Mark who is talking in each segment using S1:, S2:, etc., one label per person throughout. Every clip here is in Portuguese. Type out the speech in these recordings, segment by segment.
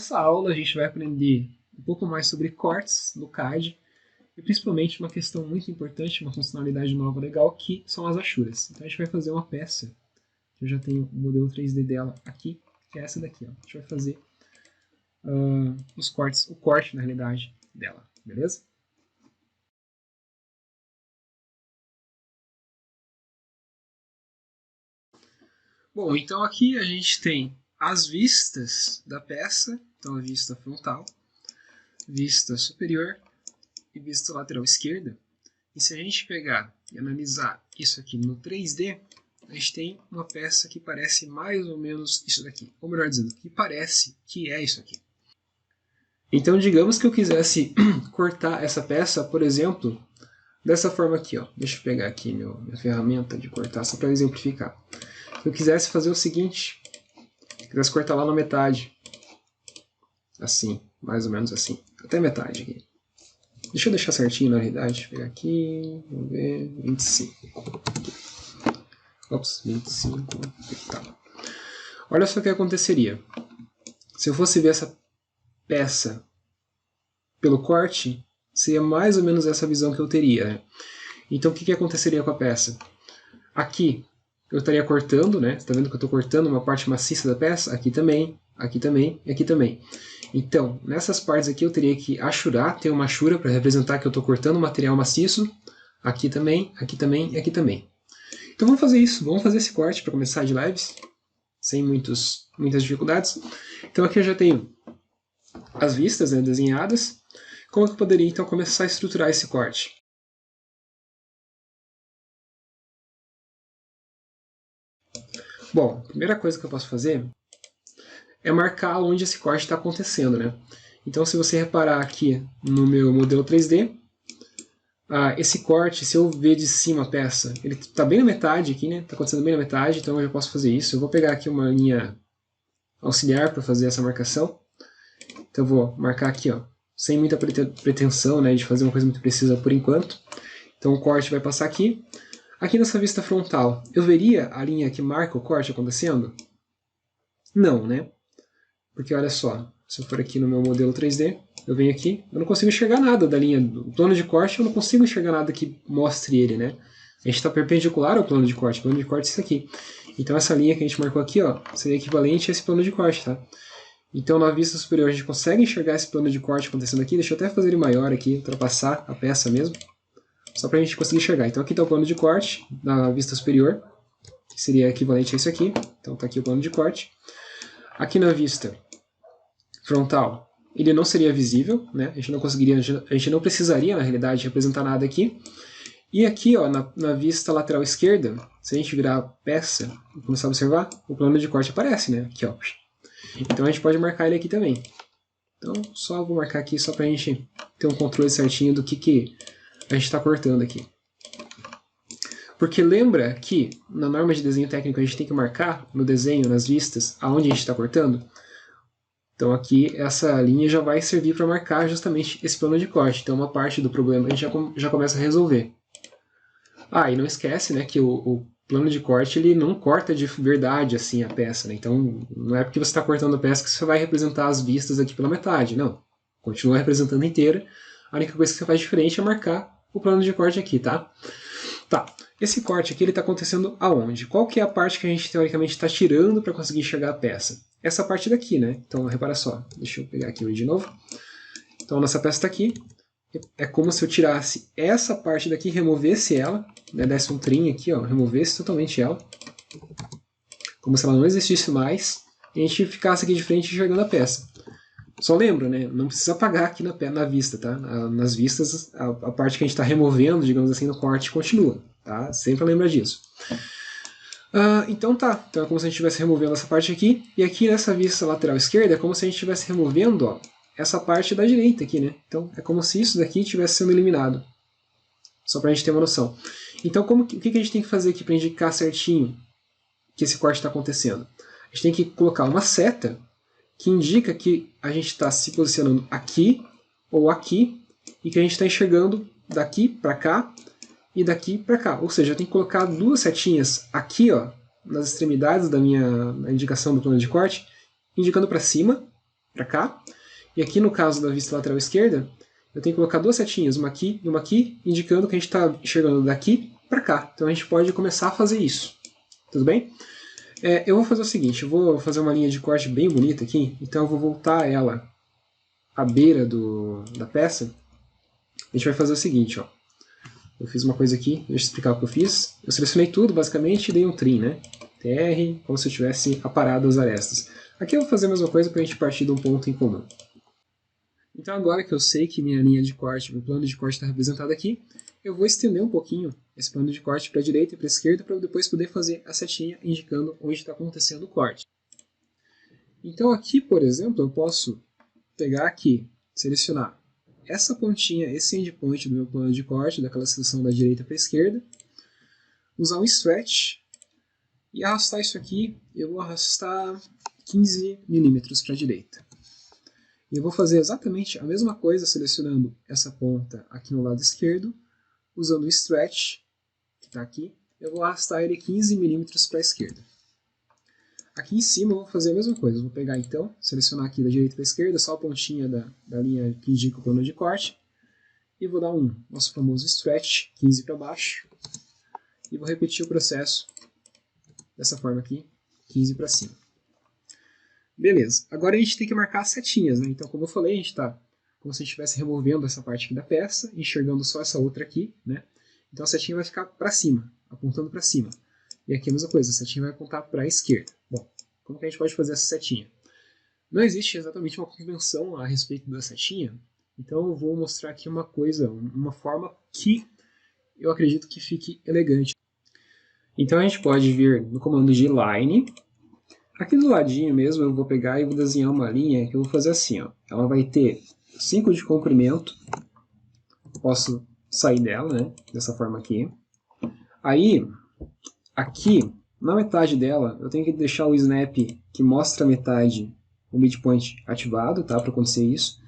S1: nessa aula a gente vai aprender um pouco mais sobre cortes no CAD e principalmente uma questão muito importante, uma funcionalidade nova legal, que são as achuras. Então a gente vai fazer uma peça, que eu já tenho o modelo 3D dela aqui, que é essa daqui. Ó. A gente vai fazer os cortes, o corte na realidade dela, beleza? Bom, então aqui a gente tem as vistas da peça, então a vista frontal, vista superior e vista lateral esquerda. E se a gente pegar e analisar isso aqui no 3D, a gente tem uma peça que parece mais ou menos isso daqui. Ou melhor dizendo, que parece que é isso aqui. Então, digamos que eu quisesse cortar essa peça, por exemplo, dessa forma aqui. Ó. Deixa eu pegar aqui minha ferramenta de cortar, só para exemplificar. Se eu quisesse fazer o seguinte, quisesse cortar lá na metade, assim, mais ou menos assim, até metade aqui. Deixa eu deixar certinho na realidade, deixa eu pegar aqui, vamos ver, 25. Ops, 25, tá. Olha só o que aconteceria. Se eu fosse ver essa peça pelo corte, seria mais ou menos essa visão que eu teria. Né? Então o que aconteceria com a peça? Aqui eu estaria cortando, né? Você está vendo que eu estou cortando uma parte maciça da peça? Aqui também, aqui também e aqui também. Então, nessas partes aqui eu teria que achurar, ter uma achura para representar que eu estou cortando material maciço. Aqui também, aqui também e aqui também. Então vamos fazer isso, vamos fazer esse corte para começar de leves, sem muitas dificuldades. Então aqui eu já tenho as vistas, né, desenhadas. Como eu poderia então começar a estruturar esse corte? Bom, a primeira coisa que eu posso fazer é marcar onde esse corte está acontecendo. Né? Então se você reparar aqui no meu modelo 3D, esse corte, se eu ver de cima a peça, ele está bem na metade aqui, né? Está acontecendo bem na metade, então eu já posso fazer isso. Eu vou pegar aqui uma linha auxiliar para fazer essa marcação. Então eu vou marcar aqui, ó, sem muita pretensão, né, de fazer uma coisa muito precisa por enquanto. Então o corte vai passar aqui. Aqui nessa vista frontal, eu veria a linha que marca o corte acontecendo? Não, né? Porque olha só, se eu for aqui no meu modelo 3D, eu venho aqui, eu não consigo enxergar nada da linha do plano de corte, eu não consigo enxergar nada que mostre ele, né? A gente está perpendicular ao plano de corte, o plano de corte é isso aqui. Então essa linha que a gente marcou aqui, ó, seria equivalente a esse plano de corte, tá? Então na vista superior a gente consegue enxergar esse plano de corte acontecendo aqui, deixa eu até fazer ele maior aqui, ultrapassar a peça mesmo, só para a gente conseguir enxergar. Então aqui está o plano de corte na vista superior, que seria equivalente a isso aqui, então está aqui o plano de corte. Aqui na vista frontal, ele não seria visível, né? A gente não precisaria, na realidade, representar nada aqui. E aqui, ó, na vista lateral esquerda, se a gente virar a peça e começar a observar, o plano de corte aparece, né? Aqui, ó. Então a gente pode marcar ele aqui também. Então, só vou marcar aqui só para a gente ter um controle certinho do que a gente está cortando aqui. Porque lembra que na norma de desenho técnico a gente tem que marcar no desenho, nas vistas, aonde a gente está cortando? Então aqui essa linha já vai servir para marcar justamente esse plano de corte. Então uma parte do problema a gente já começa a resolver. E não esquece, né, que o plano de corte ele não corta de verdade assim a peça. Né? Então não é porque você está cortando a peça que você vai representar as vistas aqui pela metade. Não. Continua representando inteira. A única coisa que você faz diferente é marcar o plano de corte aqui, tá? Tá. Esse corte aqui está acontecendo aonde? Qual que é a parte que a gente teoricamente está tirando para conseguir enxergar a peça? Essa parte daqui, né? Então, repara só. Deixa eu pegar aqui de novo. Então, nossa peça está aqui. É como se eu tirasse essa parte daqui, removesse ela, né? Desse um trim aqui, ó, removesse totalmente ela. Como se ela não existisse mais. E a gente ficasse aqui de frente enxergando a peça. Só lembra, né? Não precisa apagar aqui na vista, tá? Nas vistas, a parte que a gente está removendo, digamos assim, no corte continua, tá? Sempre lembra disso. Então tá, então é como se a gente estivesse removendo essa parte aqui, e aqui nessa vista lateral esquerda é como se a gente estivesse removendo, ó, essa parte da direita aqui, né? Então é como se isso daqui estivesse sendo eliminado. Só pra gente ter uma noção. Então o que a gente tem que fazer aqui para indicar certinho que esse corte está acontecendo? A gente tem que colocar uma seta que indica que a gente está se posicionando aqui ou aqui, e que a gente está enxergando daqui para cá e daqui para cá. Ou seja, eu tenho que colocar duas setinhas aqui, ó, nas extremidades da minha indicação do plano de corte, indicando para cima, para cá. E aqui no caso da vista lateral esquerda, eu tenho que colocar duas setinhas, uma aqui e uma aqui, indicando que a gente está enxergando daqui para cá. Então a gente pode começar a fazer isso. Tudo bem? Eu vou fazer o seguinte, eu vou fazer uma linha de corte bem bonita aqui, então eu vou voltar ela à beira da peça. A gente vai fazer o seguinte, ó. Eu fiz uma coisa aqui, deixa eu explicar o que eu fiz. Eu selecionei tudo, basicamente, e dei um trim, né? TR, como se eu tivesse aparado as arestas. Aqui eu vou fazer a mesma coisa para a gente partir de um ponto em comum. Então agora que eu sei que minha linha de corte, meu plano de corte está representado aqui, eu vou estender um pouquinho esse plano de corte para a direita e para a esquerda para eu depois poder fazer a setinha indicando onde está acontecendo o corte. Então aqui, por exemplo, eu posso pegar aqui, selecionar essa pontinha, esse endpoint do meu plano de corte, daquela seleção da direita para a esquerda, usar um stretch e arrastar isso aqui, eu vou arrastar 15 milímetros para a direita. E eu vou fazer exatamente a mesma coisa selecionando essa ponta aqui no lado esquerdo, usando o stretch, que está aqui, eu vou arrastar ele 15 milímetros para a esquerda. Aqui em cima eu vou fazer a mesma coisa, eu vou pegar então, selecionar aqui da direita para a esquerda, só a pontinha da linha que indica o plano de corte, e vou dar um nosso famoso stretch, 15 para baixo, e vou repetir o processo dessa forma aqui, 15 para cima. Beleza, agora a gente tem que marcar as setinhas, né? Então, como eu falei, a gente está como se a gente estivesse removendo essa parte aqui da peça, enxergando só essa outra aqui, né? Então a setinha vai ficar para cima, apontando para cima. E aqui a mesma coisa, a setinha vai apontar para a esquerda. Bom, como que a gente pode fazer essa setinha? Não existe exatamente uma convenção a respeito da setinha, então eu vou mostrar aqui uma coisa, uma forma que eu acredito que fique elegante. Então a gente pode vir no comando de line. Aqui do ladinho mesmo eu vou pegar e vou desenhar uma linha que eu vou fazer assim, ó. Ela vai ter 5 de comprimento. Posso sair dela, né? Dessa forma aqui. Aí, aqui, na metade dela, eu tenho que deixar o snap que mostra a metade, o midpoint ativado, tá? Para acontecer isso.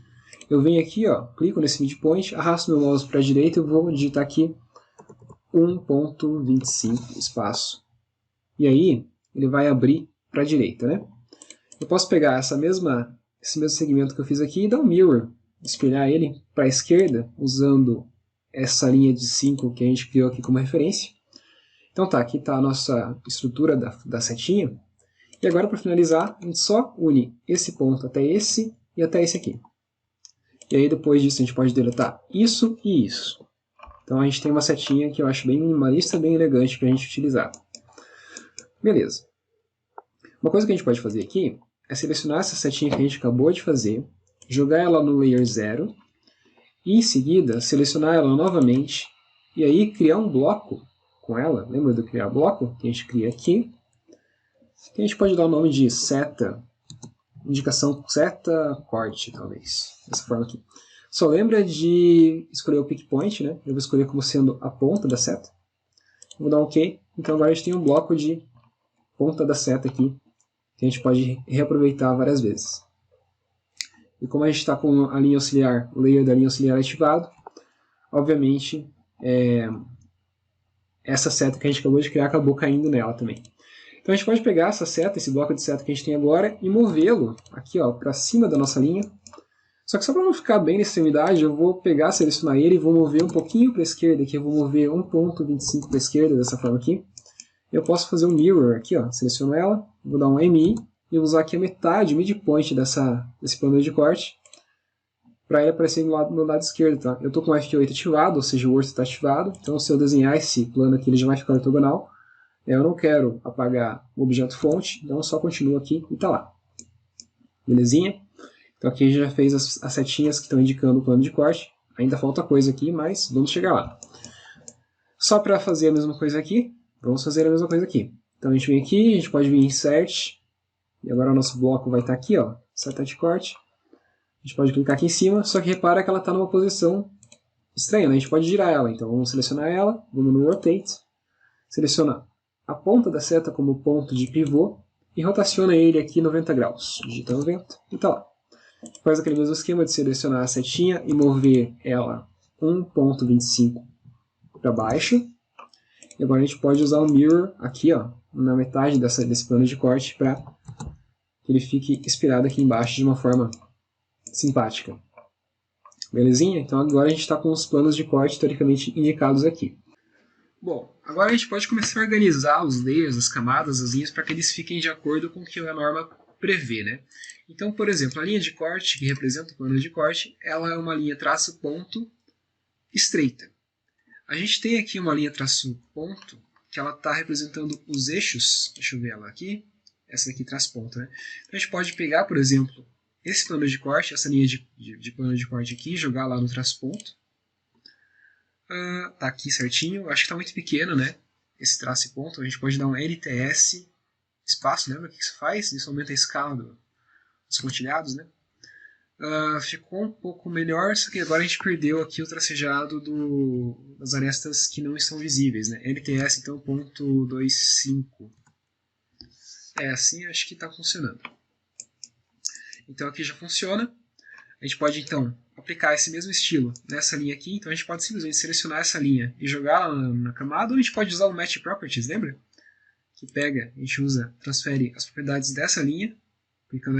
S1: Eu venho aqui, ó, clico nesse midpoint, arrasto meu mouse para a direita e vou digitar aqui 1.25 espaço. E aí, ele vai abrir para a direita, né? Eu posso pegar esse mesmo segmento que eu fiz aqui e dar um mirror, espelhar ele para a esquerda, usando essa linha de 5 que a gente criou aqui como referência. Então tá, aqui está a nossa estrutura da setinha. E agora, para finalizar, a gente só une esse ponto até esse e até esse aqui. E aí depois disso a gente pode deletar isso e isso. Então a gente tem uma setinha que eu acho bem minimalista, bem elegante para a gente utilizar. Beleza. Uma coisa que a gente pode fazer aqui é selecionar essa setinha que a gente acabou de fazer, jogar ela no layer 0, e em seguida selecionar ela novamente, e aí criar um bloco com ela. Lembra do criar bloco? Que a gente cria aqui. Que a gente pode dar o nome de seta, indicação seta corte, talvez. Dessa forma aqui. Só lembra de escolher o pick point, né? Eu vou escolher como sendo a ponta da seta. Vou dar um OK. Então agora a gente tem um bloco de ponta da seta aqui, que a gente pode reaproveitar várias vezes. E como a gente está com a linha auxiliar, o layer da linha auxiliar ativado, obviamente essa seta que a gente acabou de criar acabou caindo nela também. Então a gente pode pegar essa seta, esse bloco de seta que a gente tem agora, e movê-lo aqui para cima da nossa linha. Só que só para não ficar bem na extremidade, eu vou pegar, selecionar ele e vou mover um pouquinho para a esquerda aqui. Eu vou mover 1.25 para a esquerda, dessa forma aqui. Eu posso fazer um mirror aqui, ó. Seleciono ela, vou dar um MI e vou usar aqui a metade, o midpoint desse plano de corte, para ele aparecer no lado esquerdo, tá? Eu estou com o F8 ativado, ou seja, o ortho está ativado, então se eu desenhar esse plano aqui, ele já vai ficar ortogonal. Eu não quero apagar o objeto fonte, então eu só continuo aqui e está lá. Belezinha? Então aqui a gente já fez as setinhas que estão indicando o plano de corte. Ainda falta coisa aqui, mas vamos chegar lá. Só para fazer a mesma coisa aqui, vamos fazer a mesma coisa aqui. Então a gente vem aqui, a gente pode vir em Insert, e agora o nosso bloco vai estar aqui, ó, seta de corte. A gente pode clicar aqui em cima, só que repara que ela está numa posição estranha, né? A gente pode girar ela, então vamos selecionar ela, vamos no Rotate, seleciona a ponta da seta como ponto de pivô e rotaciona ele aqui 90 graus. Digita 90 e está lá. Faz aquele mesmo esquema de selecionar a setinha e mover ela 1.25 para baixo. E agora a gente pode usar o mirror aqui, ó, na metade desse plano de corte para que que ele fique inspirado aqui embaixo de uma forma simpática. Belezinha? Então agora a gente está com os planos de corte teoricamente indicados aqui. Bom, agora a gente pode começar a organizar os layers, as camadas, as linhas, para que eles fiquem de acordo com o que a norma prevê, né? Então, por exemplo, a linha de corte, que representa o plano de corte, ela é uma linha traço ponto estreita. A gente tem aqui uma linha traço ponto, que ela está representando os eixos, deixa eu ver ela aqui, essa aqui traço ponto, né? Então a gente pode pegar, por exemplo, esse plano de corte, essa linha de plano de corte aqui, jogar lá no traço ponto. Tá aqui certinho, acho que está muito pequeno, né? Esse traço e ponto, a gente pode dar um LTS espaço, lembra o que isso faz? Isso aumenta a escala dos pontilhados, né? Ficou um pouco melhor, só que agora a gente perdeu aqui o tracejado das arestas que não estão visíveis, né? LTS, então, ponto 25. Assim acho que está funcionando. Então aqui já funciona. A gente pode, então, aplicar esse mesmo estilo nessa linha aqui. Então a gente pode simplesmente selecionar essa linha e jogá-la na camada, ou a gente pode usar o Match Properties, lembra? Que pega, a gente usa, transfere as propriedades dessa linha, clicando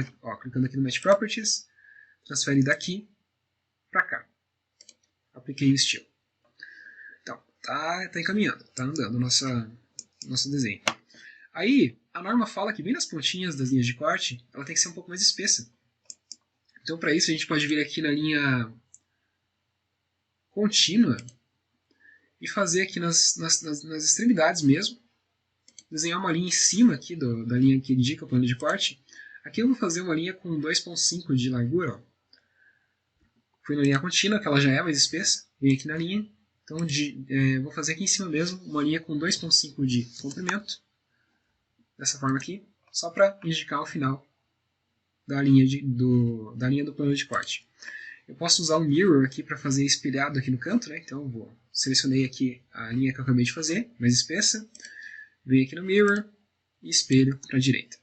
S1: aqui no Match Properties, transfere daqui para cá. Apliquei o estilo. Então, tá encaminhando, tá andando o nosso desenho. Aí, a norma fala que bem nas pontinhas das linhas de corte, ela tem que ser um pouco mais espessa. Então, para isso, a gente pode vir aqui na linha contínua e fazer aqui nas extremidades mesmo, desenhar uma linha em cima aqui da linha que indica o plano de corte. Aqui eu vou fazer uma linha com 2,5 de largura. Ó. Fui na linha contínua, que ela já é mais espessa, vem aqui na linha. Então vou fazer aqui em cima mesmo uma linha com 2,5 de comprimento, dessa forma aqui, só para indicar o final da linha do plano de corte. Eu posso usar o Mirror aqui para fazer espelhado aqui no canto, né? Então selecionei aqui a linha que eu acabei de fazer, mais espessa, venho aqui no Mirror e espelho para a direita.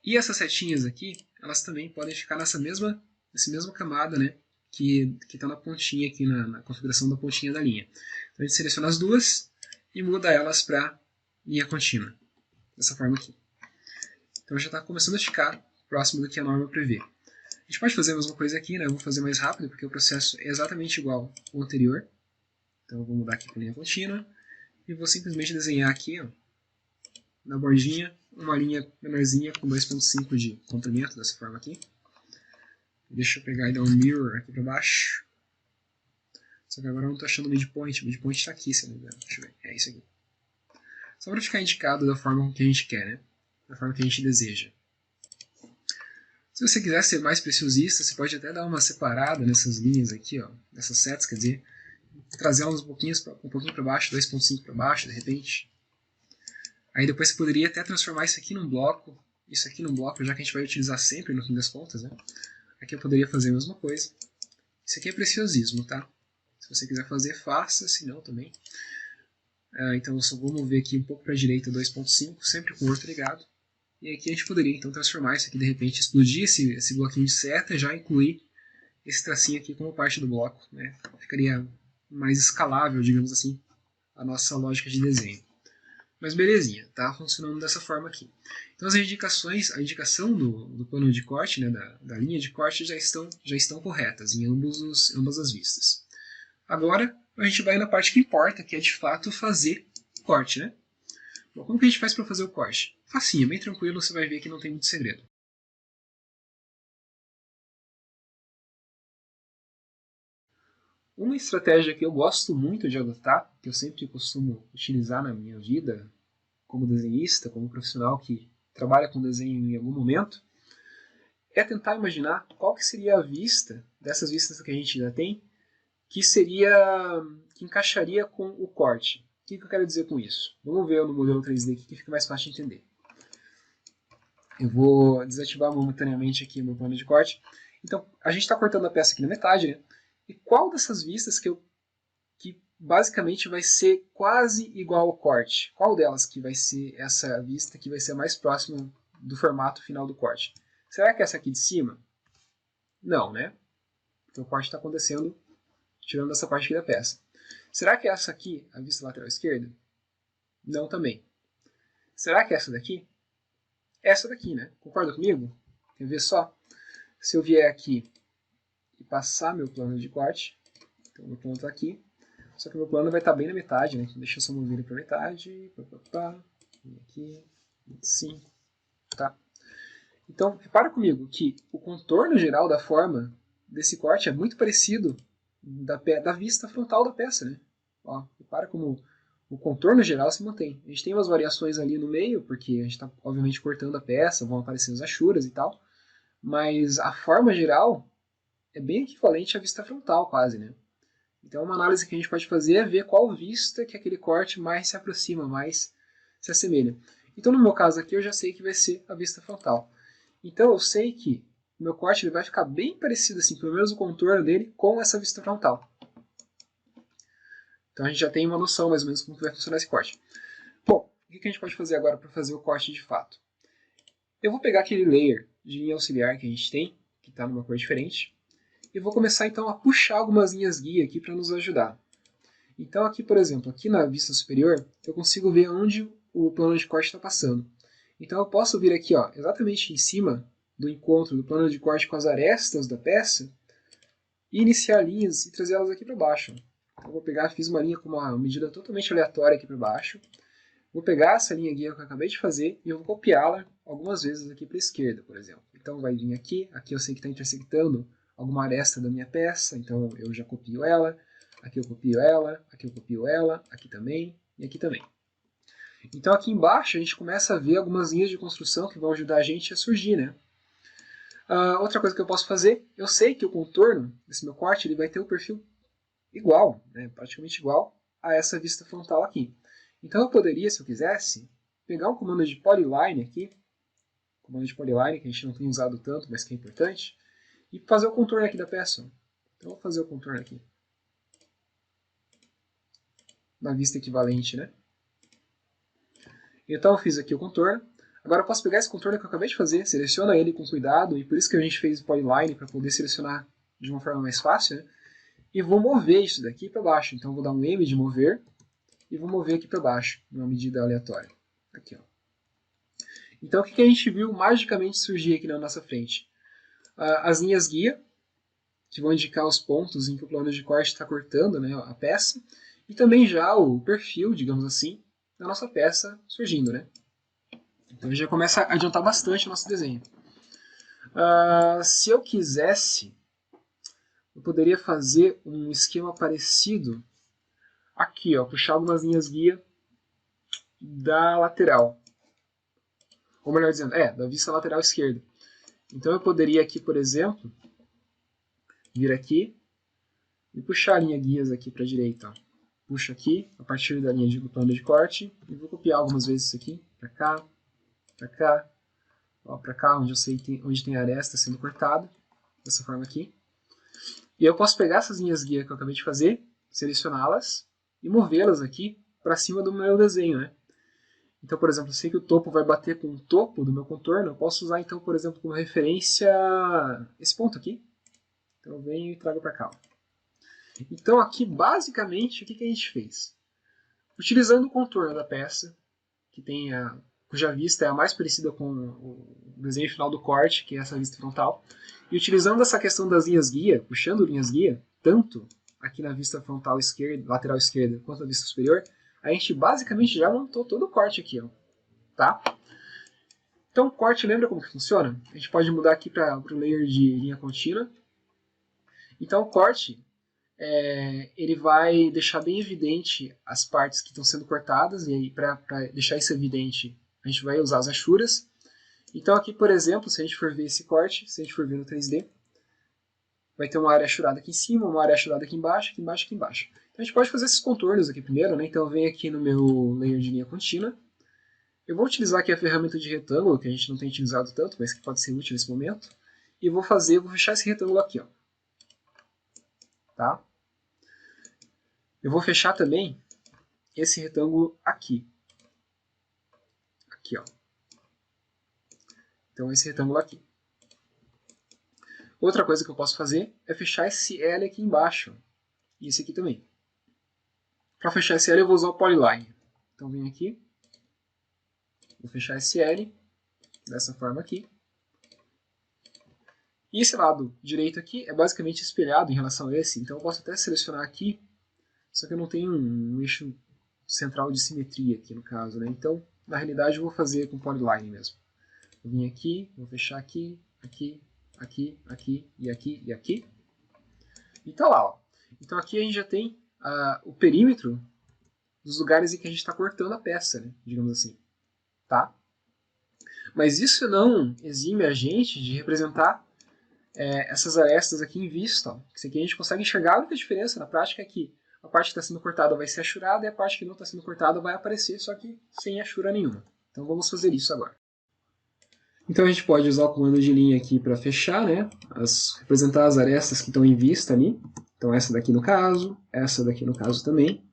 S1: E essas setinhas aqui, elas também podem ficar nessa mesma camada, né? Que está na pontinha aqui, na configuração da pontinha da linha. Então a gente seleciona as duas e muda elas para linha contínua, dessa forma aqui. Então já está começando a ficar próximo do que a norma prevê. A gente pode fazer a mesma coisa aqui, né? Eu vou fazer mais rápido, porque o processo é exatamente igual ao anterior. Então eu vou mudar aqui para linha contínua e vou simplesmente desenhar aqui, ó, na bordinha, uma linha menorzinha com 2,5 de comprimento, dessa forma aqui. Deixa eu pegar e dar um mirror aqui para baixo. Só que agora eu não estou achando o midpoint. O midpoint está aqui, se não me engano. Deixa eu ver. É isso aqui. Só para ficar indicado da forma que a gente quer, né? Da forma que a gente deseja. Se você quiser ser mais preciosista, você pode até dar uma separada nessas linhas aqui, ó, nessas setas, quer dizer, trazer elas um pouquinho para baixo, 2,5 para baixo, de repente. Aí depois você poderia até transformar isso aqui num bloco, já que a gente vai utilizar sempre no fim das contas, né? Aqui eu poderia fazer a mesma coisa. Isso aqui é preciosismo, tá? Se você quiser fazer, faça, se não também. Então eu só vou mover aqui um pouco para a direita 2,5, sempre com o orto ligado. E aqui a gente poderia então transformar isso aqui, de repente, explodir esse bloquinho de seta e já incluir esse tracinho aqui como parte do bloco, né? Ficaria mais escalável, digamos assim, a nossa lógica de desenho. Mas belezinha, tá funcionando dessa forma aqui. Então as indicações, a indicação do plano de corte, né, da linha de corte já estão corretas em ambas as vistas. Agora a gente vai na parte que importa, que é de fato fazer o corte, né? Bom, como que a gente faz para fazer o corte? Facinho, bem tranquilo, você vai ver que não tem muito segredo. Uma estratégia que eu gosto muito de adotar, que eu sempre costumo utilizar na minha vida como desenhista, como profissional que trabalha com desenho em algum momento, é tentar imaginar qual que seria a vista, dessas vistas que a gente já tem, que encaixaria com o corte. O que eu quero dizer com isso? Vamos ver no modelo 3D aqui que fica mais fácil de entender. Eu vou desativar momentaneamente aqui o meu plano de corte. Então, a gente está cortando a peça aqui na metade, né? E qual dessas vistas que basicamente vai ser quase igual ao corte? Qual delas que vai ser essa vista que vai ser mais próxima do formato final do corte? Será que é essa aqui de cima? Não, né? Porque o corte está acontecendo tirando essa parte aqui da peça. Será que é essa aqui, a vista lateral esquerda? Não também. Será que é essa daqui? essa daqui, né? Concorda comigo? Quer ver só? Se eu vier aqui e passar meu plano de corte, então meu plano está aqui, só que meu plano vai estar bem na metade, né? Então deixa eu só mover ele para metade, aqui, 25, tá? Então, repara comigo que o contorno geral da forma desse corte é muito parecido da vista frontal da peça, né? Ó, repara como o contorno geral se mantém. A gente tem umas variações ali no meio, porque a gente está, obviamente, cortando a peça, vão aparecendo as achuras e tal, mas a forma geral é bem equivalente à vista frontal, quase, né? Então, uma análise que a gente pode fazer é ver qual vista que aquele corte mais se aproxima, mais se assemelha. Então, no meu caso aqui, eu já sei que vai ser a vista frontal. Então, eu sei que o meu corte ele vai ficar bem parecido, assim, pelo menos o contorno dele, com essa vista frontal. Então, a gente já tem uma noção, mais ou menos, como que vai funcionar esse corte. Bom, o que a gente pode fazer agora para fazer o corte de fato? Eu vou pegar aquele layer de linha auxiliar que a gente tem, que está numa cor diferente, e vou começar, então, a puxar algumas linhas guia aqui para nos ajudar. Então, aqui, por exemplo, aqui na vista superior, eu consigo ver onde o plano de corte está passando. Então, eu posso vir aqui, ó, exatamente em cima do encontro do plano de corte com as arestas da peça, e iniciar linhas e trazê-las aqui para baixo. Então, eu vou pegar, fiz uma linha com uma medida totalmente aleatória aqui para baixo. Vou pegar essa linha guia que eu acabei de fazer e eu vou copiá-la algumas vezes aqui para a esquerda, por exemplo. Então, vai vir aqui, aqui eu sei que está intersectando alguma aresta da minha peça, então eu já copio ela. Aqui eu copio ela, aqui eu copio ela, aqui também e aqui também. Então aqui embaixo a gente começa a ver algumas linhas de construção que vão ajudar a gente a surgir, né? Outra coisa que eu posso fazer, eu sei que o contorno desse meu corte ele vai ter o perfil igual, né, praticamente igual a essa vista frontal aqui. Então eu poderia, se eu quisesse, pegar um comando de polyline aqui, comando de polyline que a gente não tem usado tanto, mas que é importante, e fazer o contorno aqui da peça. Então eu vou fazer o contorno aqui. Na vista equivalente, né? Então eu fiz aqui o contorno. Agora eu posso pegar esse contorno que eu acabei de fazer, seleciona ele com cuidado, e por isso que a gente fez o polyline, para poder selecionar de uma forma mais fácil, né? E vou mover isso daqui para baixo. Então eu vou dar um M de mover, e vou mover aqui para baixo, numa medida aleatória. Aqui, ó. Então o que a gente viu magicamente surgir aqui na nossa frente? As linhas guia, que vão indicar os pontos em que o plano de corte está cortando, né, a peça, e também já o perfil, digamos assim, da nossa peça surgindo, né? Então já começa a adiantar bastante o nosso desenho. Se eu quisesse, eu poderia fazer um esquema parecido aqui, ó, puxar algumas linhas guia da lateral. Ou melhor dizendo, da vista lateral esquerda. Então eu poderia aqui, por exemplo, vir aqui e puxar a linha guias aqui para a direita. Ó. Puxo aqui, a partir da linha do plano de corte, e vou copiar algumas vezes isso aqui, para cá, para cá, onde eu sei onde tem a aresta sendo cortada, dessa forma aqui. E eu posso pegar essas linhas guia que eu acabei de fazer, selecioná-las e movê-las aqui para cima do meu desenho, né? Então, por exemplo, eu sei que o topo vai bater com o topo do meu contorno, eu posso usar, então, por exemplo, como referência esse ponto aqui. Então eu venho e trago para cá. Então aqui, basicamente, o que a gente fez? Utilizando o contorno da peça, cuja vista é a mais parecida com o desenho final do corte, que é essa vista frontal, e utilizando essa questão das linhas guia, puxando linhas guia, tanto aqui na vista frontal esquerda, lateral esquerda, quanto na vista superior, a gente basicamente já montou todo o corte aqui, ó, tá? Então o corte, lembra como que funciona? A gente pode mudar aqui para o layer de linha contínua. Então o corte, ele vai deixar bem evidente as partes que estão sendo cortadas, e aí para deixar isso evidente, a gente vai usar as achuras. Então aqui, por exemplo, se a gente for ver esse corte, se a gente for ver no 3D, vai ter uma área achurada aqui em cima, uma área achurada aqui embaixo, aqui embaixo, aqui embaixo. Então a gente pode fazer esses contornos aqui primeiro, né? Então eu venho aqui no meu layer de linha contínua. Eu vou utilizar aqui a ferramenta de retângulo, que a gente não tem utilizado tanto, mas que pode ser útil nesse momento. E vou fechar esse retângulo aqui, ó. Tá? Eu vou fechar também esse retângulo aqui. Aqui, ó. Então esse retângulo aqui. Outra coisa que eu posso fazer é fechar esse L aqui embaixo. E esse aqui também. Para fechar esse L eu vou usar o polyline. Então venho aqui. Vou fechar esse L. dessa forma aqui. E esse lado direito aqui é basicamente espelhado em relação a esse, então eu posso até selecionar aqui, só que eu não tenho um eixo central de simetria aqui no caso, né? Então, na realidade, eu vou fazer com polyline mesmo. Vou vir aqui, vou fechar aqui, aqui, aqui, aqui e aqui e aqui. E tá lá, ó. Então aqui a gente já tem o perímetro dos lugares em que a gente está cortando a peça, né? Digamos assim. Tá? Mas isso não exime a gente de representar essas arestas aqui em vista. Ó. Isso aqui a gente consegue enxergar. A única diferença na prática é que a parte que está sendo cortada vai ser achurada e a parte que não está sendo cortada vai aparecer, só que sem achura nenhuma. Então vamos fazer isso agora. Então a gente pode usar o comando de linha aqui para fechar, né? Representar as arestas que estão em vista ali. Então essa daqui no caso, essa daqui no caso também.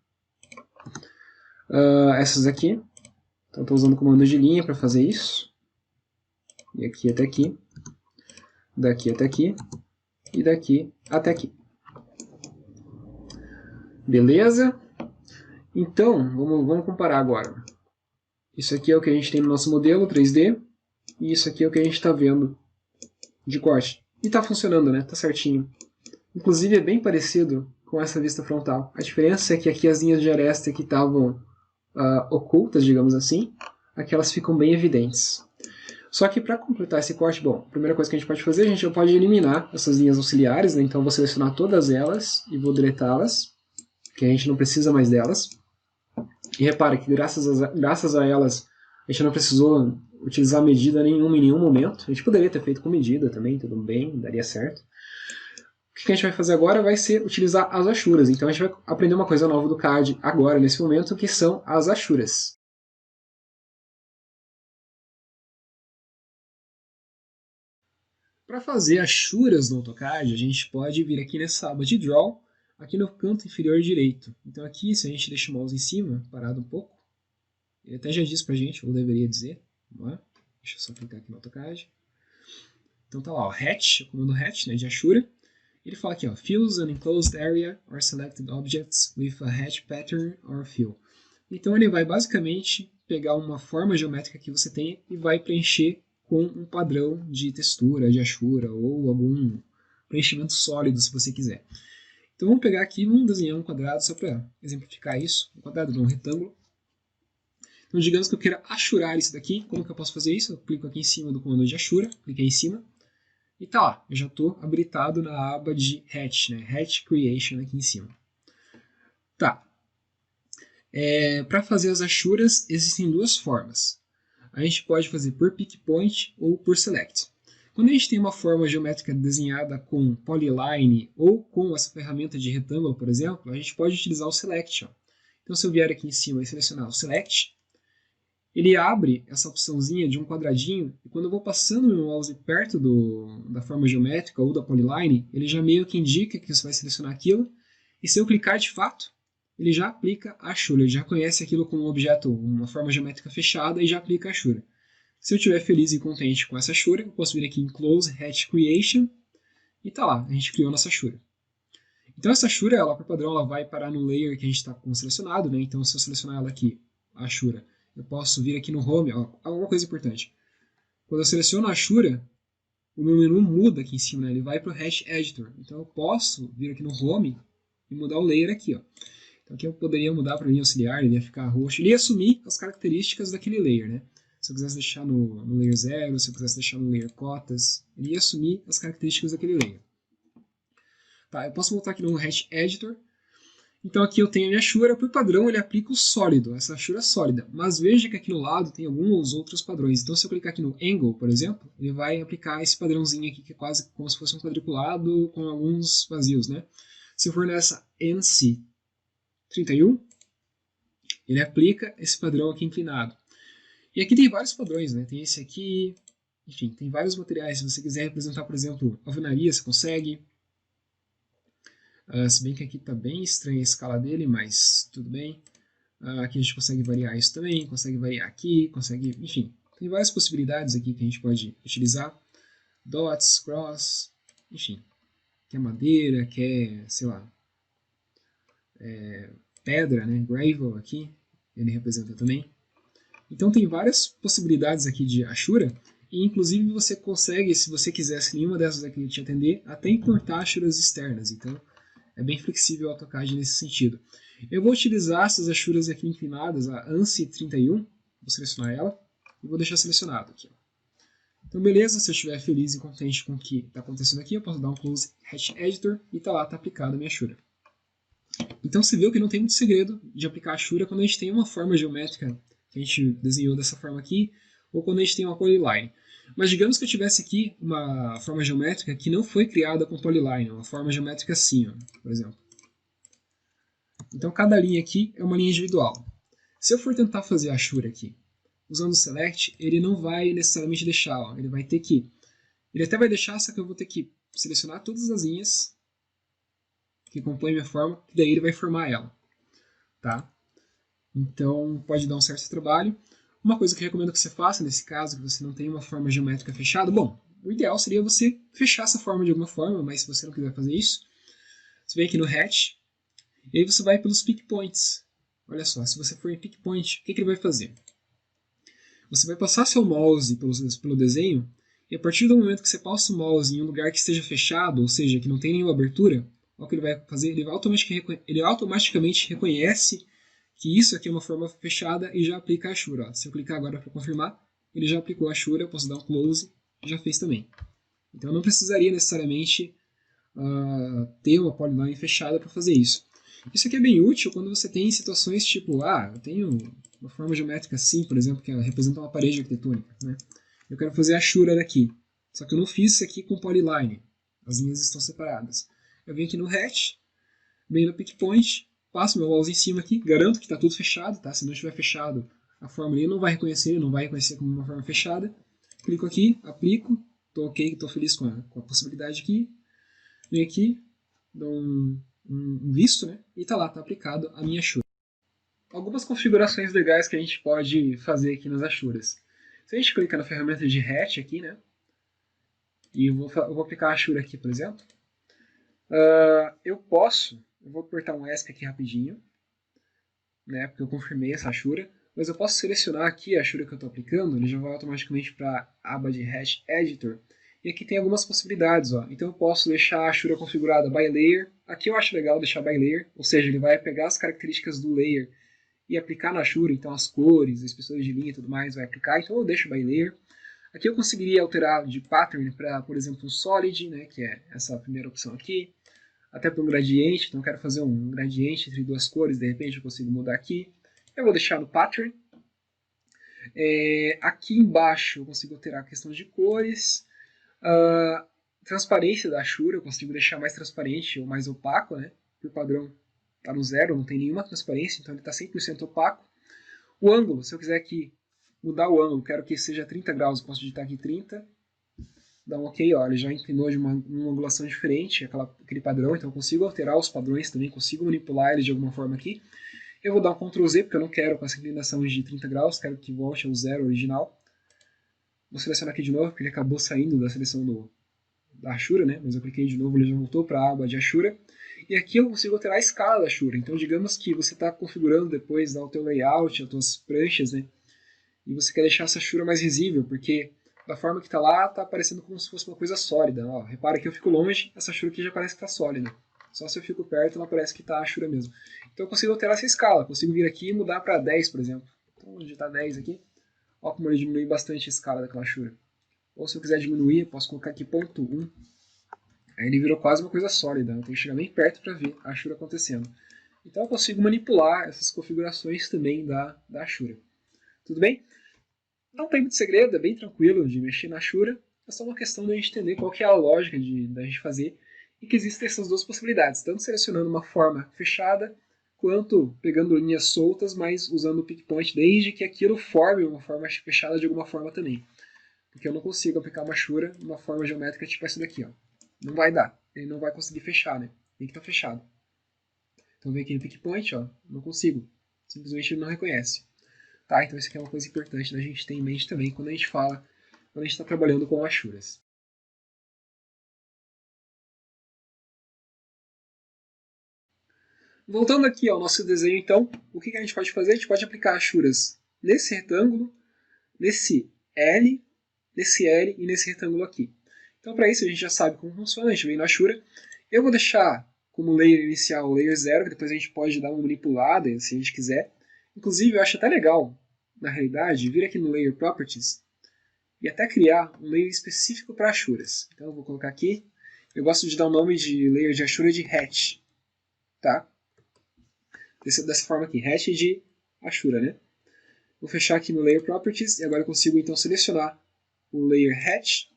S1: Essas aqui. Então estou usando o comando de linha para fazer isso. E aqui até aqui. Daqui até aqui. E daqui até aqui. Beleza? Então, vamos comparar agora. Isso aqui é o que a gente tem no nosso modelo 3D. E isso aqui é o que a gente está vendo de corte. E está funcionando, né? Está certinho. Inclusive é bem parecido com essa vista frontal. A diferença é que aqui as linhas de aresta que estavam ocultas, digamos assim, aqui elas ficam bem evidentes. Só que para completar esse corte, bom, a primeira coisa que a gente pode fazer, a gente já pode eliminar essas linhas auxiliares, né? Então eu vou selecionar todas elas e vou deletá-las, que a gente não precisa mais delas. E repara que graças a elas a gente não precisou utilizar medida nenhuma em nenhum momento. A gente poderia ter feito com medida também, tudo bem, daria certo. O que a gente vai fazer agora vai ser utilizar as achuras. Então a gente vai aprender uma coisa nova do CAD agora, nesse momento, que são as achuras. Para fazer achuras no AutoCAD, a gente pode vir aqui nessa aba de Draw, aqui no canto inferior direito. Então aqui, se a gente deixa o mouse em cima, parado um pouco, ele até já diz pra gente, ou deveria dizer, vamos lá, deixa eu só clicar aqui no AutoCAD. Então tá lá, ó, Hatch, o comando Hatch, né, de achura. Ele fala aqui, ó, fills an enclosed area or selected objects with a hatch pattern or fill. Então ele vai basicamente pegar uma forma geométrica que você tem e vai preencher com um padrão de textura, de achura ou algum preenchimento sólido, se você quiser. Então vamos pegar aqui e vamos desenhar um quadrado só para exemplificar isso. Um quadrado não, um retângulo. Então digamos que eu queira achurar isso daqui. Como que eu posso fazer isso? Eu clico aqui em cima do comando de achura, cliquei em cima. E tá lá, eu já estou habilitado na aba de Hatch, né? Hatch Creation aqui em cima. Tá. Para fazer as achuras, existem duas formas. A gente pode fazer por Pick Point ou por Select. Quando a gente tem uma forma geométrica desenhada com Polyline ou com essa ferramenta de retângulo, por exemplo, a gente pode utilizar o Select. Ó. Então, se eu vier aqui em cima e selecionar o Select, ele abre essa opçãozinha de um quadradinho, e quando eu vou passando o meu mouse perto da forma geométrica ou da polyline, ele já meio que indica que você vai selecionar aquilo, e se eu clicar de fato, ele já aplica a achura, ele já conhece aquilo como um objeto, uma forma geométrica fechada, e já aplica a achura. Se eu estiver feliz e contente com essa achura, eu posso vir aqui em Close Hatch Creation, e tá lá, a gente criou nossa achura. Então essa achura, ela por padrão, ela vai parar no layer que a gente está selecionado, né? Então se eu selecionar ela aqui, a achura, eu posso vir aqui no Home, ó, uma coisa importante. Quando eu seleciono a achura, o meu menu muda aqui em cima, né? Ele vai para o Hatch Editor. Então eu posso vir aqui no Home e mudar o layer aqui. Ó. Então aqui eu poderia mudar para linha auxiliar, ele ia ficar roxo. Ele ia assumir as características daquele layer. Né? Se eu quisesse deixar no layer 0, se eu quisesse deixar no layer cotas, ele ia assumir as características daquele layer. Tá, eu posso voltar aqui no Hatch Editor. Então aqui eu tenho a minha achura, por padrão ele aplica o sólido, essa achura sólida. Mas veja que aqui no lado tem alguns outros padrões. Então se eu clicar aqui no Angle, por exemplo, ele vai aplicar esse padrãozinho aqui, que é quase como se fosse um quadriculado com alguns vazios, né? Se eu for nessa NC31, ele aplica esse padrão aqui inclinado. E aqui tem vários padrões, né? Tem esse aqui, enfim, tem vários materiais. Se você quiser representar, por exemplo, alvenaria, você consegue. Se bem que aqui está bem estranha a escala dele, mas tudo bem. Aqui a gente consegue variar isso também, consegue variar aqui, consegue, enfim. Tem várias possibilidades aqui que a gente pode utilizar. Dots, cross, enfim. Quer madeira, quer, sei lá, pedra, né? Gravel aqui, ele representa também. Então tem várias possibilidades aqui de achura. E, inclusive, você consegue, se você quiser, se nenhuma dessas aqui te atender, até importar achuras externas. Então, é bem flexível a AutoCAD nesse sentido. Eu vou utilizar essas achuras aqui inclinadas, a ANSI 31, vou selecionar ela e vou deixar selecionado aqui. Então, beleza, se eu estiver feliz e contente com o que está acontecendo aqui, eu posso dar um Close Hatch Editor e está lá, está aplicada a minha Ashura. Então, você viu que não tem muito segredo de aplicar a Ashura quando a gente tem uma forma geométrica que a gente desenhou dessa forma aqui, ou quando a gente tem uma polyline. Mas digamos que eu tivesse aqui uma forma geométrica que não foi criada com polyline, uma forma geométrica assim, ó, por exemplo. Então, cada linha aqui é uma linha individual. Se eu for tentar fazer a Ashura aqui, usando o Select, ele não vai necessariamente deixar, ó, ele vai ter que... Ele até vai deixar, só que eu vou ter que selecionar todas as linhas que compõem minha forma, e daí ele vai formar ela. Tá? Então, pode dar um certo trabalho. Uma coisa que eu recomendo que você faça, nesse caso, que você não tem uma forma geométrica fechada, bom, o ideal seria você fechar essa forma de alguma forma, mas se você não quiser fazer isso, você vem aqui no Hatch, e aí você vai pelos Pick Points. Olha só, se você for em Pick Point, o que ele vai fazer? Você vai passar seu mouse pelo desenho, e a partir do momento que você passa o mouse em um lugar que esteja fechado, ou seja, que não tem nenhuma abertura, o que ele vai fazer? Ele automaticamente reconhece que isso aqui é uma forma fechada e já aplica a Ashura. Ó. Se eu clicar agora para confirmar, ele já aplicou a Ashura, eu posso dar um close, já fez também. Então eu não precisaria necessariamente ter uma polyline fechada para fazer isso. Isso aqui é bem útil quando você tem situações tipo, eu tenho uma forma geométrica assim, por exemplo, que representa uma parede arquitetônica. Né? Eu quero fazer a Ashura daqui, só que eu não fiz isso aqui com polyline. As linhas estão separadas. Eu venho aqui no Hatch, venho no Pick Point, passo meu mouse em cima aqui, garanto que está tudo fechado, tá? Se não estiver fechado, a forma ali não vai reconhecer como uma forma fechada. Clico aqui, aplico, estou ok, estou feliz com a possibilidade aqui. Venho aqui, dou um visto, né? E está lá, está aplicado a minha Ashura. Algumas configurações legais que a gente pode fazer aqui nas Ashuras. Se a gente clica na ferramenta de Hatch aqui, né? E eu vou aplicar a Ashura aqui, por exemplo. Eu vou apertar um ESC aqui rapidinho, né, porque eu confirmei essa Ashura, mas eu posso selecionar aqui a Ashura que eu estou aplicando, ele já vai automaticamente para a aba de Hatch Editor, e aqui tem algumas possibilidades. Ó. Então eu posso deixar a Ashura configurada by layer, aqui eu acho legal deixar by layer, ou seja, ele vai pegar as características do layer e aplicar na Ashura, então as cores, as espessuras de linha e tudo mais vai aplicar, então eu deixo by layer. Aqui eu conseguiria alterar de pattern para, por exemplo, um solid, né, que é essa primeira opção aqui, até para um gradiente, então eu quero fazer um gradiente entre duas cores, de repente eu consigo mudar aqui. Eu vou deixar no pattern. Aqui embaixo eu consigo alterar a questão de cores. Transparência da Ashura, eu consigo deixar mais transparente ou mais opaco, né? Por padrão está no zero, não tem nenhuma transparência, então ele está 100% opaco. O ângulo, se eu quiser aqui mudar o ângulo, quero que seja 30 graus, eu posso digitar aqui 30. Dá um ok, ó, ele já inclinou de uma angulação diferente, aquele padrão, então eu consigo alterar os padrões também, consigo manipular eles de alguma forma aqui. Eu vou dar um Ctrl Z, porque eu não quero com essa inclinação de 30 graus, quero que volte ao zero original. Vou selecionar aqui de novo, porque ele acabou saindo da seleção da Ashura, né? Mas eu cliquei de novo, ele já voltou para a aba de Ashura. E aqui eu consigo alterar a escala da Ashura, então digamos que você está configurando depois o teu layout, as tuas pranchas, né? E você quer deixar essa Ashura mais visível, porque da forma que está lá, está parecendo como se fosse uma coisa sólida. Ó, repara que eu fico longe, essa Ashura aqui já parece que está sólida. Só se eu fico perto, ela parece que está a Ashura mesmo. Então eu consigo alterar essa escala, consigo vir aqui e mudar para 10, por exemplo. Então, onde está 10 aqui, ó como ele diminui bastante a escala daquela Ashura. Ou se eu quiser diminuir, eu posso colocar aqui 0.1. Aí ele virou quase uma coisa sólida, eu tenho que chegar bem perto para ver a Ashura acontecendo. Então eu consigo manipular essas configurações também da Ashura. Tudo bem? Não tem muito segredo, é bem tranquilo de mexer na Ashura, é só uma questão de a gente entender qual que é a lógica da gente fazer e que existem essas duas possibilidades, tanto selecionando uma forma fechada, quanto pegando linhas soltas, mas usando o pick point, desde que aquilo forme uma forma fechada de alguma forma também. Porque eu não consigo aplicar uma Ashura numa forma geométrica tipo essa daqui. Ó. Não vai dar, ele não vai conseguir fechar, né? Tem que estar fechado. Então vem aqui no pick point, ó, não consigo, simplesmente ele não reconhece. Tá? Então isso aqui é uma coisa importante da gente ter em mente também quando a gente está trabalhando com Ashuras. Voltando aqui ao nosso desenho, então, o que a gente pode fazer? A gente pode aplicar Ashuras nesse retângulo, nesse L nesse L e nesse retângulo aqui. Então, para isso, a gente já sabe como funciona, a gente vem na Ashura. Eu vou deixar como layer inicial o layer 0, que depois a gente pode dar uma manipulada, se a gente quiser. Inclusive, eu acho até legal, na realidade, vir aqui no Layer Properties e até criar um layer específico para Ashuras. Então, eu vou colocar aqui. Eu gosto de dar o nome de layer de Ashura de Hatch. Tá? Dessa forma aqui, Hatch de Ashura, né? Vou fechar aqui no Layer Properties e agora eu consigo então selecionar o Layer Hatch.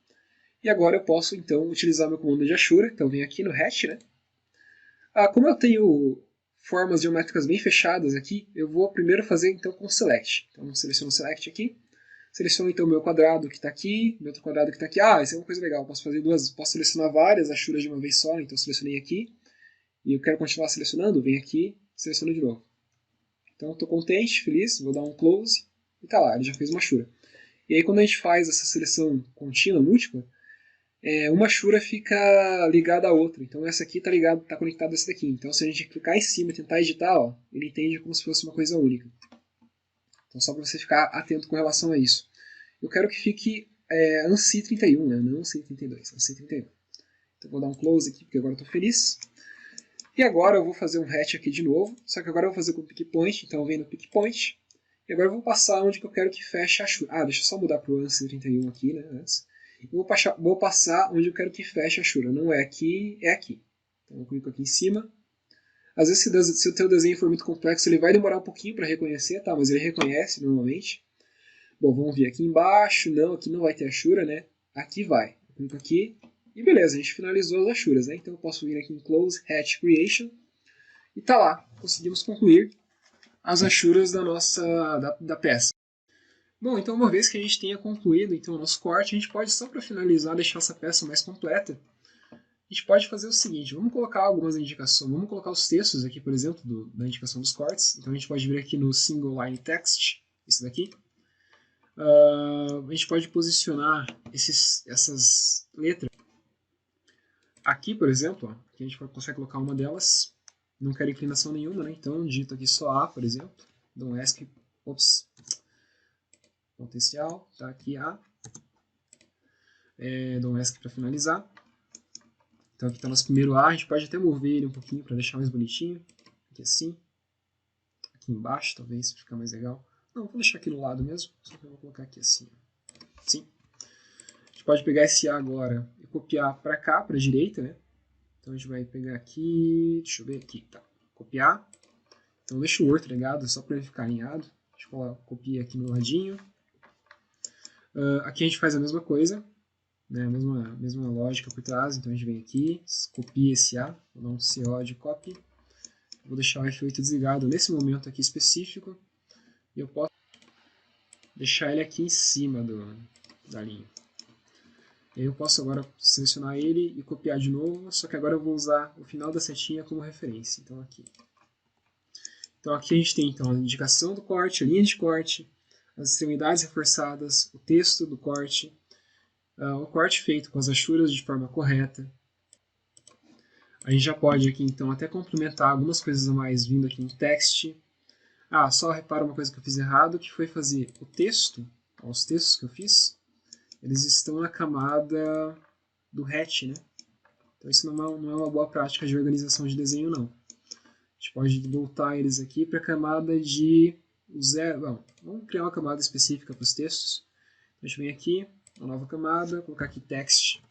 S1: E agora eu posso então utilizar meu comando de Ashura. Então, eu venho aqui no Hatch, né? Como eu tenho formas geométricas bem fechadas aqui, eu vou primeiro fazer então com Select. Então, seleciono o Select aqui. Seleciono então o meu quadrado que está aqui, meu outro quadrado que está aqui. Isso é uma coisa legal, posso fazer posso selecionar várias Ashuras de uma vez só, então selecionei aqui. E eu quero continuar selecionando, venho aqui, seleciono de novo. Então estou contente, feliz, vou dar um close, e tá lá, ele já fez uma Ashura. E aí quando a gente faz essa seleção contínua, múltipla, uma Ashura fica ligada à outra. Então essa aqui está conectada a essa daqui. Então se a gente clicar em cima e tentar editar, ó, ele entende como se fosse uma coisa única. Então só para você ficar atento com relação a isso. Eu quero que fique ANSI 31, né? Não ANSI 32, ANSI 31. Então vou dar um close aqui, porque agora eu estou feliz. E agora eu vou fazer um hatch aqui de novo, só que agora eu vou fazer com o pick point, então eu venho no pick point. E agora eu vou passar onde que eu quero que feche a Ashura. Deixa eu só mudar para o ANSI 31 aqui, né? Antes. Eu vou passar onde eu quero que feche a Ashura. Não é aqui, é aqui. Então eu clico aqui em cima. Às vezes, se o teu desenho for muito complexo, ele vai demorar um pouquinho para reconhecer, tá? Mas ele reconhece normalmente. Bom, vamos ver aqui embaixo. Não, aqui não vai ter Ashura, né? Aqui vai. Eu clico aqui. E beleza, a gente finalizou as Ashuras, né? Então eu posso vir aqui em Close, Hatch Creation. E tá lá. Conseguimos concluir as Ashuras da peça. Bom, então uma vez que a gente tenha concluído então, o nosso corte, a gente pode, só para finalizar, deixar essa peça mais completa, a gente pode fazer o seguinte, vamos colocar algumas indicações, vamos colocar os textos aqui, por exemplo, da indicação dos cortes. Então a gente pode vir aqui no Single Line Text, esse daqui. A gente pode posicionar essas letras aqui, por exemplo, ó, que a gente consegue colocar uma delas. Não quero inclinação nenhuma, né? Então digito aqui só A, por exemplo. Dou um ESC, potencial, tá aqui A. Dou um ESC para finalizar. Então aqui está nosso primeiro A, a gente pode até mover ele um pouquinho para deixar mais bonitinho. Aqui assim. Aqui embaixo, talvez, para ficar mais legal. Não, vou deixar aqui no lado mesmo, só que eu vou colocar aqui assim. Sim. A gente pode pegar esse A agora e copiar para cá, para a direita, né? Então a gente vai pegar aqui, deixa eu ver aqui, tá. Copiar. Então deixa o outro ligado, só para ele ficar alinhado. A gente copia aqui no ladinho. Aqui a gente faz a mesma coisa, né? A mesma lógica por trás. Então a gente vem aqui, copia esse A, vou dar um CO de copy. Vou deixar o F8 desligado nesse momento aqui específico. E eu posso deixar ele aqui em cima da linha. E aí eu posso agora selecionar ele e copiar de novo, só que agora eu vou usar o final da setinha como referência. Então aqui a gente tem então, a indicação do corte, a linha de corte, as extremidades reforçadas, o texto do corte, o corte feito com as Ashuras de forma correta. A gente já pode aqui então até complementar algumas coisas a mais vindo aqui em text. Só repara uma coisa que eu fiz errado, que foi fazer o texto, os textos que eu fiz, eles estão na camada do hatch, né? Então isso não é uma boa prática de organização de desenho, não. A gente pode voltar eles aqui para a camada de zero. Bom, vamos criar uma camada específica para os textos. Então a gente vem aqui, uma nova camada, colocar aqui text.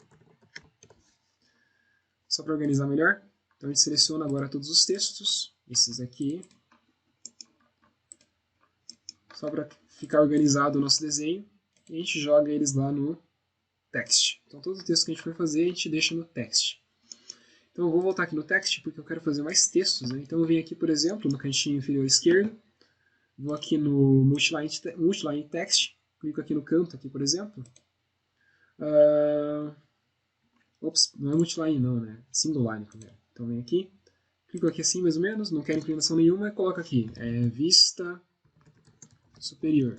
S1: Só para organizar melhor. Então a gente seleciona agora todos os textos, esses aqui. Só para ficar organizado o nosso desenho. E a gente joga eles lá no text. Então todo o texto que a gente for fazer, a gente deixa no text. Então eu vou voltar aqui no text porque eu quero fazer mais textos, né? Então eu venho aqui, por exemplo, no cantinho inferior esquerdo, vou aqui no multiline text, clico aqui no canto, aqui, por exemplo. Não é multiline não, né? Single line primeiro. Então venho aqui, clico aqui assim mais ou menos, não quero inclinação nenhuma, e coloco aqui, vista superior.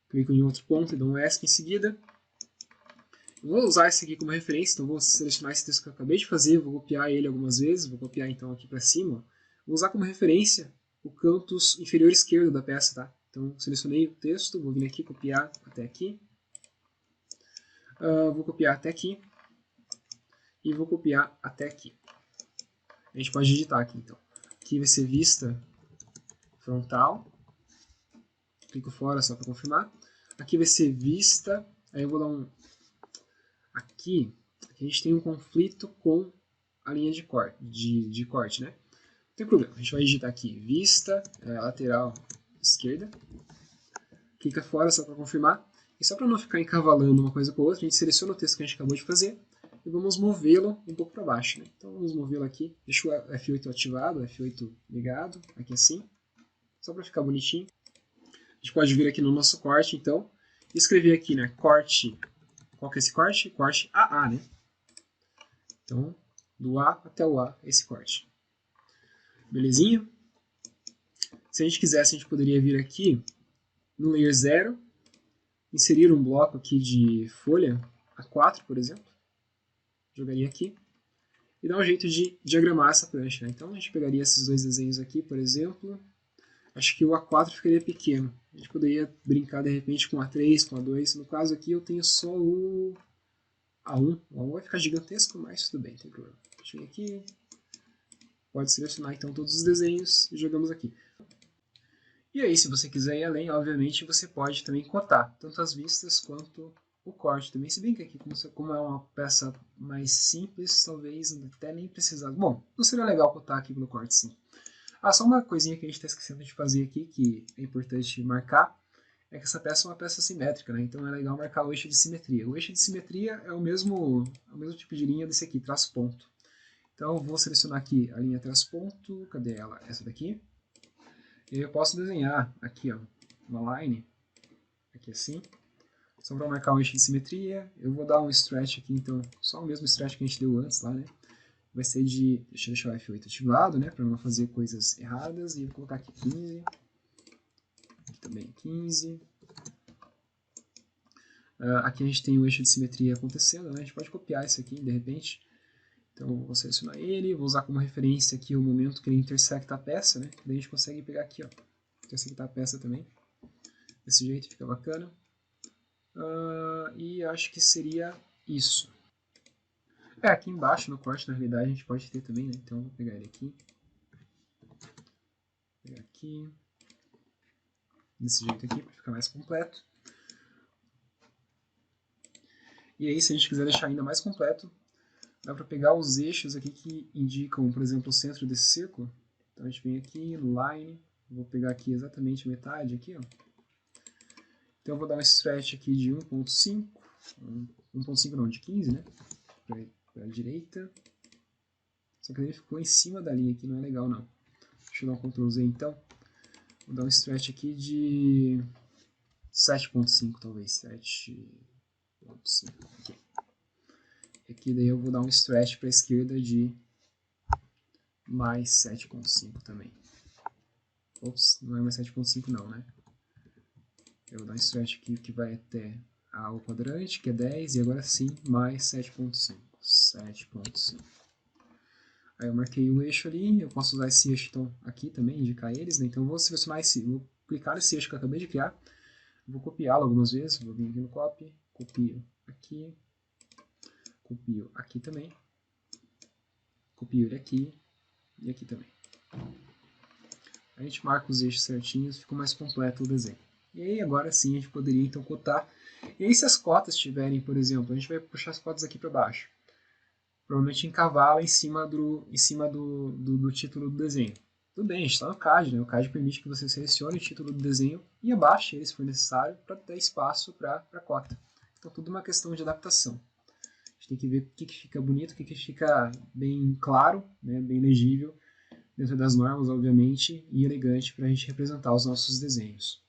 S1: Clico em outro ponto e dou um ESC em seguida. Eu vou usar esse aqui como referência, então vou selecionar esse texto que eu acabei de fazer, vou copiar ele algumas vezes, vou copiar então aqui para cima. Vou usar como referência o canto inferior esquerdo da peça, tá? Então, selecionei o texto, vou vir aqui, copiar até aqui. Vou copiar até aqui. E vou copiar até aqui. A gente pode digitar aqui, então. Aqui vai ser vista frontal. Clico fora só para confirmar. Aqui vai ser vista. Aí eu vou dar um... Aqui a gente tem um conflito com a linha de corte, né? Não tem problema. A gente vai digitar aqui vista lateral esquerda. Clica fora só para confirmar. E só para não ficar encavalando uma coisa com a outra, a gente seleciona o texto que a gente acabou de fazer e vamos movê-lo um pouco para baixo, né? Então vamos movê-lo aqui. Deixa o F8 ativado, o F8 ligado, aqui assim. Só para ficar bonitinho. A gente pode vir aqui no nosso corte, então, e escrever aqui, né? Corte. Qual que é esse corte? Corte AA, né? Então, do A até o A, esse corte. Belezinha? Se a gente quisesse, a gente poderia vir aqui no Layer 0, inserir um bloco aqui de folha A4, por exemplo. Jogaria aqui. E dar um jeito de diagramar essa prancha, né? Então, a gente pegaria esses dois desenhos aqui, por exemplo. Acho que o A4 ficaria pequeno. A gente poderia brincar, de repente, com A3, com A2. No caso aqui, eu tenho só o A1. O A1 vai ficar gigantesco, mas tudo bem, não tem problema. Deixa eu vir aqui. Pode selecionar, então, todos os desenhos e jogamos aqui. E aí, se você quiser ir além, obviamente, você pode também cortar, tanto as vistas quanto o corte também. Se bem que aqui, como é uma peça mais simples, talvez até nem precisar. Bom, não seria legal cortar aqui pelo corte, sim. Só uma coisinha que a gente está esquecendo de fazer aqui, que é importante marcar, é que essa peça é uma peça simétrica, né? Então é legal marcar o eixo de simetria. O eixo de simetria é o mesmo tipo de linha desse aqui, traço ponto. Então eu vou selecionar aqui a linha traço ponto, cadê ela? Essa daqui. E aí eu posso desenhar aqui, ó, uma line, aqui assim, só para marcar o eixo de simetria. Eu vou dar um stretch aqui, então, só o mesmo stretch que a gente deu antes lá, né? Vai ser de, deixa eu deixar o F8 ativado, né, para não fazer coisas erradas, e vou colocar aqui 15, aqui também 15. Aqui a gente tem o eixo de simetria acontecendo, né? A gente pode copiar isso aqui, de repente. Então eu vou selecionar ele, vou usar como referência aqui o momento que ele intersecta a peça, né? Daí a gente consegue pegar aqui, ó, intersectar a peça também. Desse jeito fica bacana. E acho que seria isso. Aqui embaixo no corte, na realidade, a gente pode ter também, né? Então vou pegar ele aqui. Vou pegar aqui. Desse jeito aqui, para ficar mais completo. E aí, se a gente quiser deixar ainda mais completo, dá para pegar os eixos aqui que indicam, por exemplo, o centro desse círculo. Então a gente vem aqui no line, vou pegar aqui exatamente metade aqui, ó. Então eu vou dar um stretch aqui de 1.5, 1.5 não, de 15, né? Para a direita. Só que ele ficou em cima da linha aqui, não é legal não. Deixa eu dar um Ctrl Z então. Vou dar um stretch aqui de 7.5 talvez, 7.5 aqui. Aqui daí eu vou dar um stretch para a esquerda de mais 7.5 também. Ops, não é mais 7.5 não, né? Eu vou dar um stretch aqui que vai até ao quadrante, que é 10, e agora sim, mais 7.5. 7.5. Aí eu marquei o eixo ali, eu posso usar esse eixo então aqui também, indicar eles, né? Então eu vou selecionar vou clicar nesse eixo que eu acabei de criar, vou copiá-lo algumas vezes, vou vir aqui no copy, copio aqui também, copio ele aqui e aqui também. A gente marca os eixos certinhos, fica mais completo o desenho. E aí agora sim a gente poderia então cotar. E aí se as cotas tiverem, por exemplo, a gente vai puxar as cotas aqui para baixo. Provavelmente encavala em cima do título do desenho. Tudo bem, a gente está no CAD, né? O CAD permite que você selecione o título do desenho e abaixe ele se for necessário para ter espaço para a cota. Então tudo uma questão de adaptação. A gente tem que ver o que fica bonito, o que fica bem claro, né? Bem legível, dentro das normas, obviamente, e elegante para a gente representar os nossos desenhos.